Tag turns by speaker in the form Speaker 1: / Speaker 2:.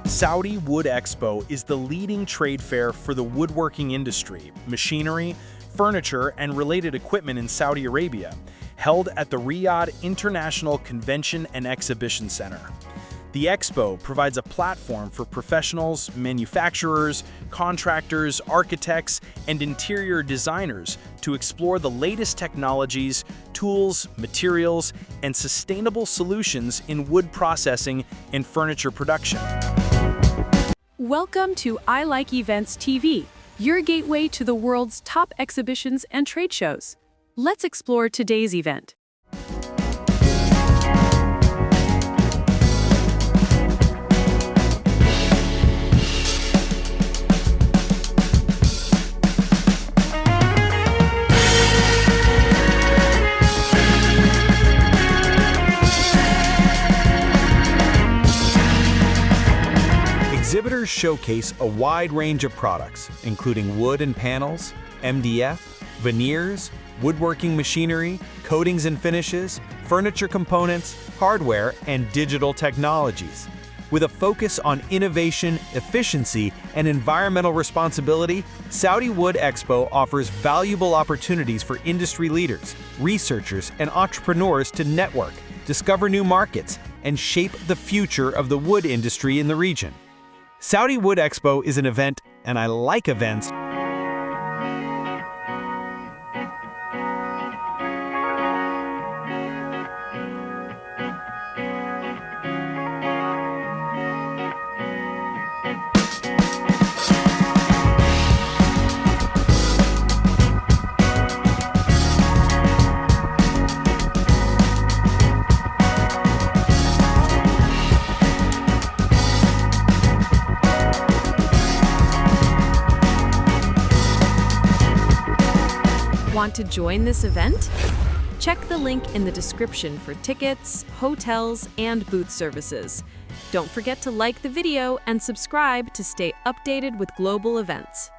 Speaker 1: Saudi Wood Expo is the leading trade fair for the woodworking industry, machinery, furniture, and related equipment in Saudi Arabia, held at the Riyadh International Convention and Exhibition Center. The expo provides a platform for professionals, manufacturers, contractors, architects, and interior designers to explore the latest technologies, tools, materials, and sustainable solutions in wood processing and furniture production.
Speaker 2: Welcome to ilikevents TV, your gateway to the world's top exhibitions and trade shows. Let's explore today's event.
Speaker 1: Exhibitors showcase a wide range of products, including wood and panels, MDF, veneers, woodworking machinery, coatings and finishes, furniture components, hardware, and digital technologies. With a focus on innovation, efficiency, and environmental responsibility, Saudi Wood Expo offers valuable opportunities for industry leaders, researchers, and entrepreneurs to network, discover new markets, and shape the future of the wood industry in the region. Saudi Wood Expo is an event, and I like events.
Speaker 2: Want to join this event? Check the link in the description for tickets, hotels, and booth services. Don't forget to like the video and subscribe to stay updated with global events.